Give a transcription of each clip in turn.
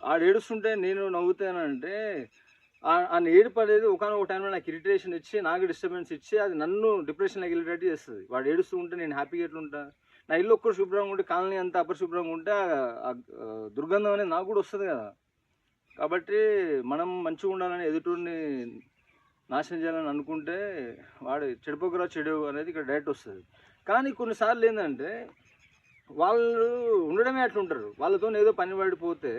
ఆడు ఏడుస్తుంటే నేను నవ్వుతానంటే ఆ ఏడుపు అనేది ఒకానొక టైంలో నాకు ఇరిటేషన్ ఇచ్చి, నాకు డిస్టర్బెన్స్ ఇచ్చి, అది నన్ను డిప్రెషన్‌లోకి వెళ్ళేటట్టు చేస్తది. వాడు ఏడుస్తూ ఉంటే నేను హ్యాపీగా ఎట్లుంటా? నా ఇల్లు ఒక్కటి శుభ్రంగా ఉంటే, కాలనీ అంతా అపరిశుభ్రంగా ఉంటే దుర్గంధం అనేది నాకు కూడా వస్తది కదా! కాబట్టి మనం మంచిగా ఉండాలని ఎదుటోడిని నాశనం చేయాలని అనుకుంటే, వాడు చెడిపోకురా చెడు అనేది ఇక్కడ డైరెక్ట్ వస్తది. కానీ కొన్నిసార్లు ఏందంటే, వాళ్ళు ఉండడమే అట్లుంటారు. వాళ్ళతోని ఏదో పని పడిపోతే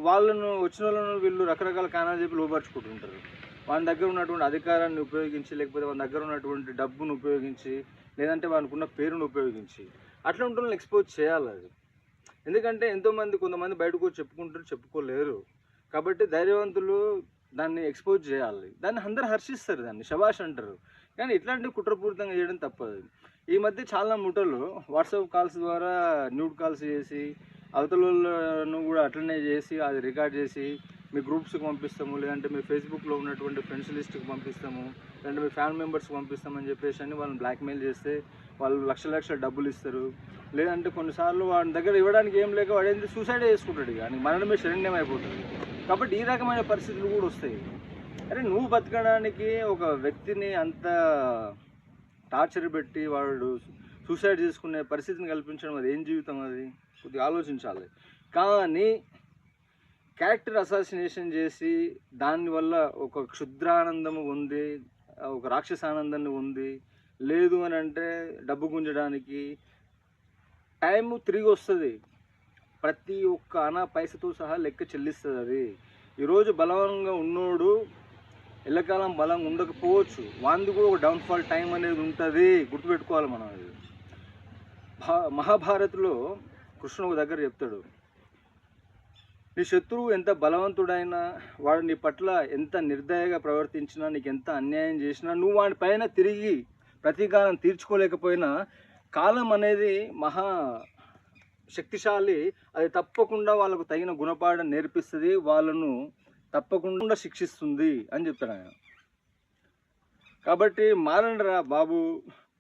వాళ్ళను వచ్చినోళ్ళను వీళ్ళు రకరకాల కారణాలు చెప్పి లోబరుచుకుంటుంటారు. వాని దగ్గర ఉన్నటువంటి అధికారాన్ని ఉపయోగించి, లేకపోతే వాని దగ్గర ఉన్నటువంటి డబ్బును ఉపయోగించి, లేదంటే వానికున్న పేరును ఉపయోగించి, అట్లాంటోళ్ళని ఎక్స్‌పోజ్ చేయాలది. ఎందుకంటే కొంతమంది బయటకొచ్చి చెప్పుకుంటారు, చెప్పుకోలేరు. కాబట్టి ధైర్యవంతులు దాన్ని ఎక్స్‌పోజ్ చేయాలి. దాన్ని అందరూ హర్షిస్తారు, దాన్ని శభాష్ అంటారు. కానీ ఇట్లాంటివి కుట్రపూరితంగా చేయడం తప్పదు. ఈ మధ్య చాలా ముఠాలు వాట్సాప్ కాల్స్ ద్వారా న్యూడ్ కాల్స్ చేసి, అవతలోళ్ళను కూడా అట్లనే చేసి, అది రికార్డ్ చేసి మీ గ్రూప్స్‌కి పంపిస్తాము, లేదంటే మీ ఫేస్‌బుక్‌లో ఉన్నటువంటి ఫ్రెండ్స్ లిస్ట్‌కి పంపిస్తాము, లేదంటే మీ ఫ్యామిలీ మెంబర్స్‌కి పంపిస్తామని చెప్పేసని వాళ్ళని బ్లాక్‌మెయిల్ చేస్తే, వాళ్ళు లక్షల లక్షల డబ్బులిస్తారు. లేదంటే కొన్నిసార్లు వాడి దగ్గర ఇవ్వడానికి ఏం లేక వాడేంది సూసైడే చేసుకుంటాడు. ఇక మరణమే శరణ్యం అయిపోతుంది. కాబట్టి ఈ రకమైన పరిస్థితులు కూడా వస్తాయి. అరే నువ్వు బతకడానికి ఒక వ్యక్తిని అంత టార్చర్ పెట్టి వాడు సూసైడ్ చేసుకునే పరిస్థితిని కల్పించడం, అది ఏం జీవితం అది? కొద్దిగా ఆలోచించాలి. కానీ క్యారెక్టర్ అసాసినేషన్ చేసి దానివల్ల ఒక క్షుద్రానందము ఉంది, ఒక రాక్షసానందాన్ని ఉంది. లేదు అని అంటే డబ్బు గుంజడానికి టైము తిరిగి వస్తుంది. ప్రతి ఒక్క అనా పైసతో సహా లెక్క చెల్లిస్తుంది అది. ఈరోజు బలవంగా ఉన్నోడు ఎల్లకాలం బలంగా ఉండకపోవచ్చు. వాంది కూడా ఒక డౌన్ఫాల్ టైం అనేది ఉంటుంది, గుర్తుపెట్టుకోవాలి మనం అది. మహాభారత్లో కృష్ణుడు ఒక దగ్గర చెప్తాడు, నీ శత్రువు ఎంత బలవంతుడైనా, వాడు నీ పట్ల ఎంత నిర్దయగా ప్రవర్తించినా, నీకు ఎంత అన్యాయం చేసినా, నువ్వు వాడి పైన తిరిగి ప్రతీకారం తీర్చుకోలేకపోయినా, కాలం అనేది మహా శక్తిశాలి. అది తప్పకుండా వాళ్ళకు తగిన గుణపాఠం నేర్పిస్తుంది, వాళ్ళను తప్పకుండా శిక్షిస్తుంది అని చెప్తాడు ఆయన. కాబట్టి మారండిరా బాబు,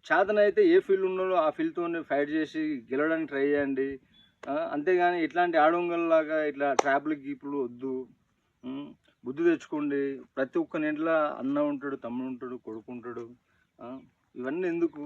చేతనైతే ఏ ఫీల్డ్ ఉన్నాడో ఆ ఫీల్డ్తోనే ఫైట్ చేసి గెలవడానికి ట్రై చేయండి. అంతేగాని ఇట్లాంటి ఆడొంగల్లాగా ఇట్లా ట్రాప్లు గీపులు వద్దు. బుద్ధి తెచ్చుకోండి. ప్రతి ఒక్కరి ఇంట్లో అన్న ఉంటాడు, తమ్ముడు ఉంటాడు, కొడుకు ఉంటాడు. ఇవన్నీ ఎందుకు?